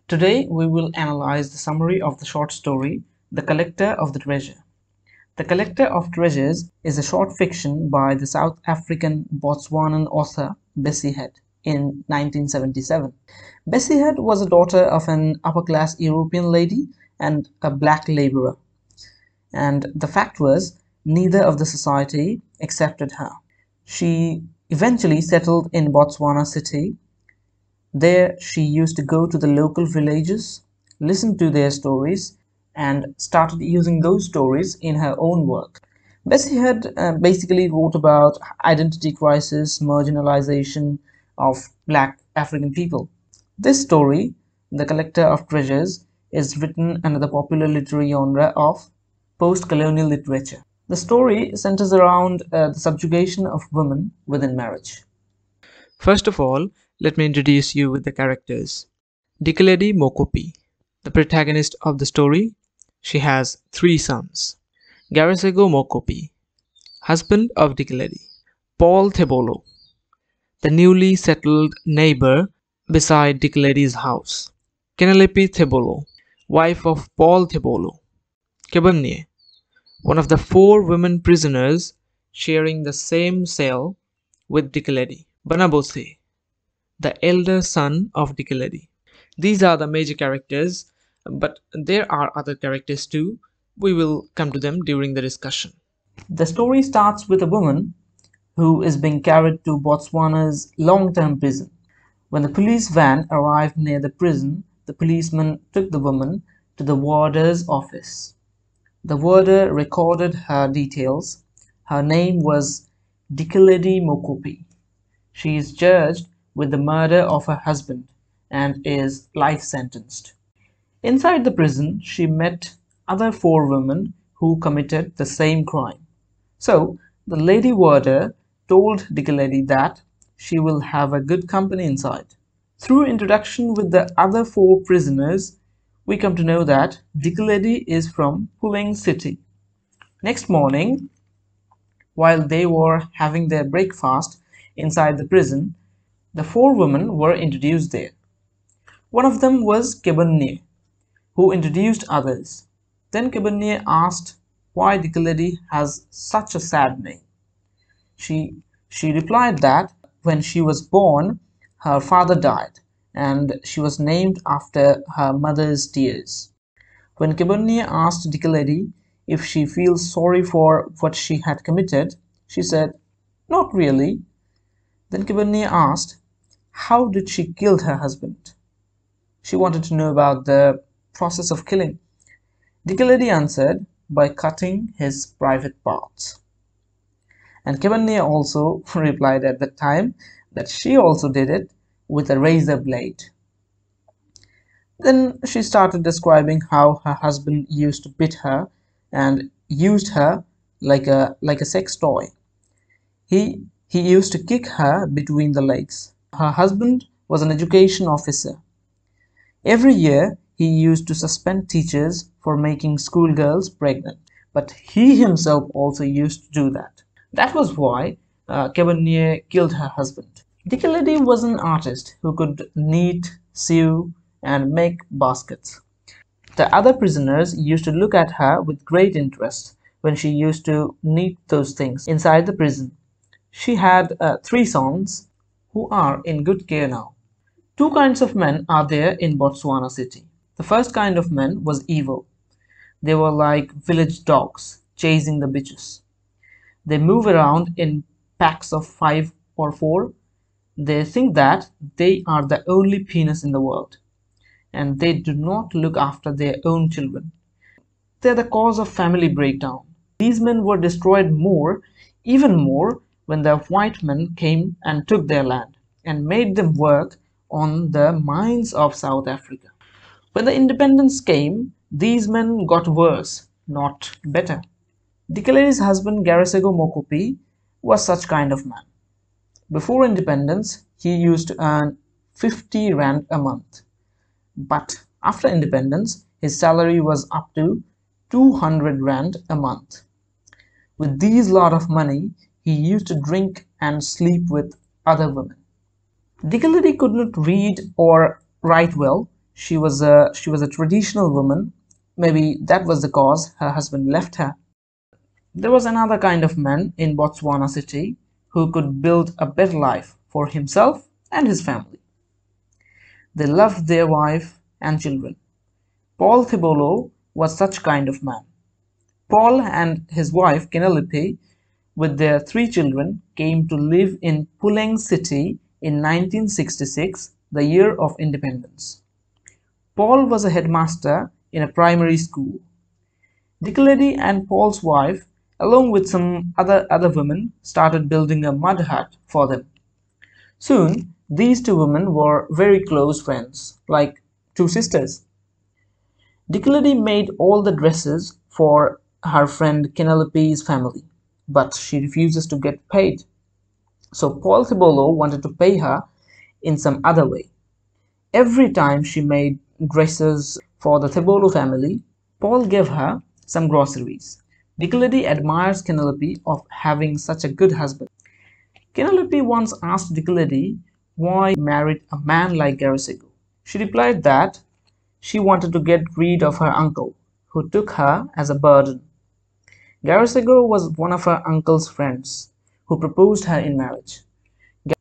Today we will analyze the summary of the short story, The Collector of the Treasure. The Collector of Treasures is a short fiction by the South African Botswanan author Bessie in 1977. Bessie was a daughter of an upper-class European lady and a black laborer, and the fact was, neither of the society accepted her. She eventually settled in Botswana City. There she used to go to the local villages, listen to their stories, and started using those stories in her own work. Bessie basically wrote about identity crisis, marginalization of black African people. This story, The Collector of Treasures, is written under the popular literary genre of post-colonial literature. The story centers around the subjugation of women within marriage. First of all, let me introduce you with the characters. Dikeledi Mokopi, the protagonist of the story. She has 3 sons. Garisego Mokopi, husband of Dikeledi. Paul Thebolo, the newly settled neighbor beside Dikeledi's house. Kenelepi Thebolo, wife of Paul Thebolo. Kebanye, one of the 4 women prisoners sharing the same cell with Dikeledi. Banabose, the elder son of Dikeledi. These are the major characters, but there are other characters too. We will come to them during the discussion. The story starts with a woman who is being carried to Botswana's long-term prison. When the police van arrived near the prison, the policeman took the woman to the warder's office. The warder recorded her details. Her name was Dikeledi Mokopi. She is charged with the murder of her husband and is life sentenced. Inside the prison, she met other 4 women who committed the same crime. So, the lady warder told Dikeledi that she will have a good company inside. Through introduction with the other 4 prisoners, we come to know that Dikeledi is from Puling City. Next morning, while they were having their breakfast inside the prison, the 4 women were introduced there. One of them was Kebanye, who introduced others. Then Kebanye asked why Dikeledi has such a sad name. She replied that when she was born, her father died, and she was named after her mother's tears. When Kebanye asked Dikeledi if she feels sorry for what she had committed, she said, "Not really." Then Kebanye asked, how did she kill her husband? She wanted to know about the process of killing. Dikeledi answered, by cutting his private parts. And Kebanye also replied at that time that she also did it with a razor blade. Then she started describing how her husband used to beat her and used her like a sex toy. He used to kick her between the legs. Her husband was an education officer. Every year, he used to suspend teachers for making schoolgirls pregnant. But he himself also used to do that. That was why Kebanye killed her husband. Dikeledi was an artist who could knit, sew, and make baskets. The other prisoners used to look at her with great interest when she used to knit those things inside the prison. She had 3 sons who are in good care now. 2 kinds of men are there in Botswana City. The first kind of men was evil. They were like village dogs chasing the bitches. They move around in packs of 5 or 4. They think that they are the only penis in the world, and they do not look after their own children. They are the cause of family breakdown. These men were destroyed even more, when the white men came and took their land and made them work on the mines of South Africa. When the independence came, these men got worse, not better. Dikeledi's husband Garisego Mokopi was such kind of man. Before independence, he used to earn 50 rand a month. But after independence, his salary was up to 200 rand a month. With these lot of money, he used to drink and sleep with other women. Dikeledi could not read or write well. She was a traditional woman. Maybe that was the cause her husband left her. There was another kind of man in Botswana City who could build a better life for himself and his family. They loved their wife and children. Paul Thibolo was such kind of man. Paul and his wife Penelope, with their three children, came to live in Puleng City in 1966, the year of independence. Paul was a headmaster in a primary school. Dicklady and Paul's wife, along with some other women, started building a mud hut for them. Soon, these two women were very close friends, like two sisters. Dicklady made all the dresses for her friend Penelope's family, but she refuses to get paid. So Paul Thibolo wanted to pay her in some other way. Every time she made dresses for the Thibolo family, Paul gave her some groceries. Dicklady admires Penelope of having such a good husband. Penelope once asked Dicklady why married a man like Garasego. She replied that she wanted to get rid of her uncle, who took her as a burden. Garasego was one of her uncle's friends, who proposed her in marriage.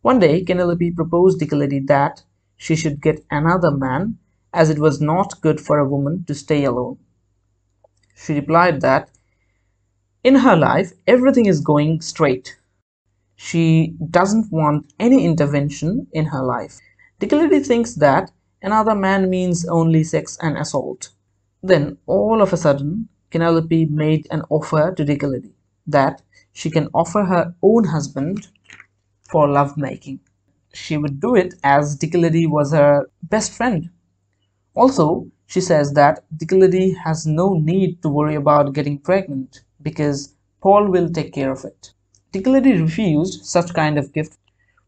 One day, Penelope proposed Dicklady that she should get another man, as it was not good for a woman to stay alone. She replied that in her life everything is going straight. She doesn't want any intervention in her life. Dicklady thinks that another man means only sex and assault. Then, all of a sudden, Penelope made an offer to Dicklady that she can offer her own husband for lovemaking. She would do it as Dicklady was her best friend. Also, she says that Dicklady has no need to worry about getting pregnant because Paul will take care of it. Dicklady refused such kind of gift.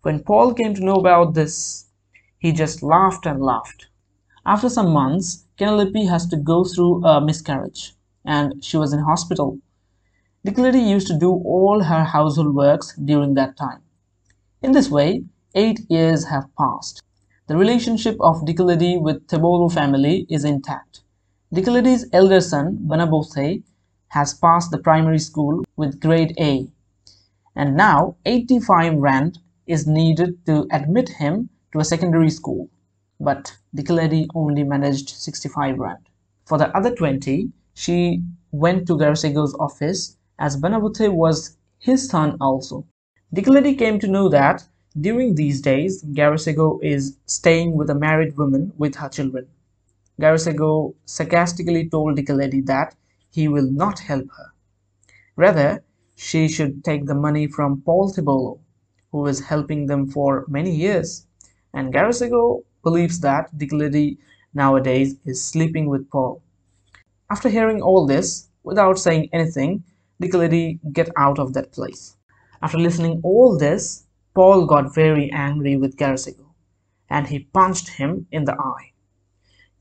When Paul came to know about this, he just laughed and laughed. After some months, Penelope has to go through a miscarriage and she was in hospital. Dicklady used to do all her household works during that time. In this way, 8 years have passed. The relationship of Dicklady with Thibolo family is intact. Dicklady's elder son, Banabothe, has passed the primary school with grade A, and now 85 rand is needed to admit him to a secondary school. But Dicklady only managed 65 rand. For the other 20, she went to Garasego's office as Banabothe was his son also. Dicklady came to know that during these days, Garasego is staying with a married woman with her children. Garasego sarcastically told Dicklady that he will not help her. Rather, she should take the money from Paul Thibolo, who is helping them for many years. And Garasego believes that Dicklady nowadays is sleeping with Paul. After hearing all this, without saying anything, Dicklady get out of that place. After listening all this, Paul got very angry with Garasego, and he punched him in the eye.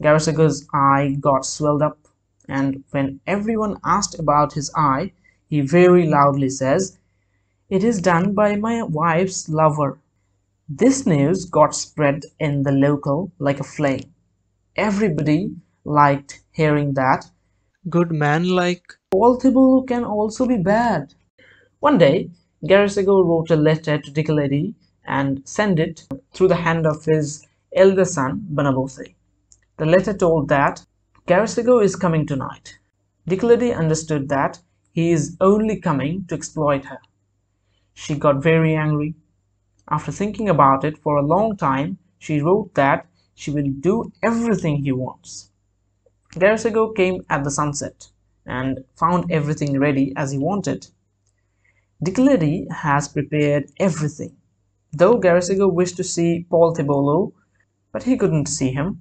Garasego's eye got swelled up, and when everyone asked about his eye, he very loudly says, "It is done by my wife's lover." This news got spread in the local like a flame. Everybody liked hearing that Good man like. Paul Thibault can also be bad. One day, Garasego wrote a letter to Dicklady and sent it through the hand of his elder son, Banabose. The letter told that Garasego is coming tonight. Dicklady understood that he is only coming to exploit her. She got very angry. After thinking about it for a long time, she wrote that she will do everything he wants. Garasego came at the sunset and found everything ready as he wanted. Dicklady has prepared everything. Though Garasego wished to see Paul Thibolo, but he couldn't see him.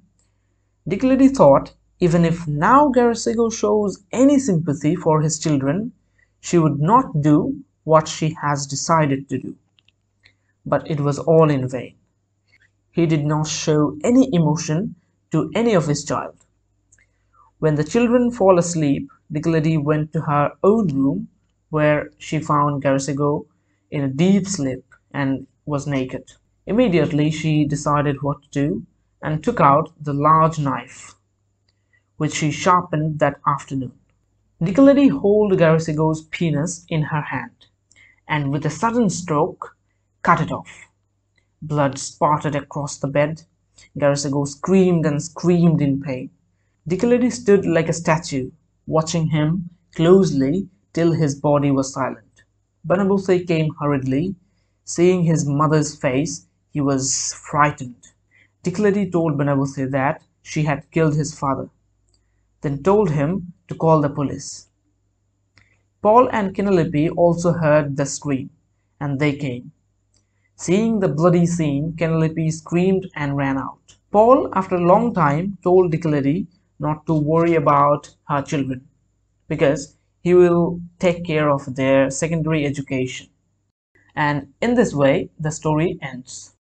Dicklady thought even if now Garasego shows any sympathy for his children, she would not do what she has decided to do. But it was all in vain. He did not show any emotion to any of his child. When the children fall asleep, Dicklady went to her own room where she found Garasego in a deep sleep and was naked. Immediately she decided what to do and took out the large knife, which she sharpened that afternoon. Nicolette held Garasego's penis in her hand, and with a sudden stroke cut it off. Blood spattered across the bed. Garasego screamed and screamed in pain. Nicolette stood like a statue, watching him closely till his body was silent. Banabose came hurriedly. Seeing his mother's face, he was frightened. Nicolette told Banabose that she had killed his father, then told him to call the police. Paul and Penelope also heard the scream, and they came. Seeing the bloody scene, Penelope screamed and ran out. Paul, after a long time, told Nicolette not to worry about her children, because he will take care of their secondary education. And in this way, the story ends.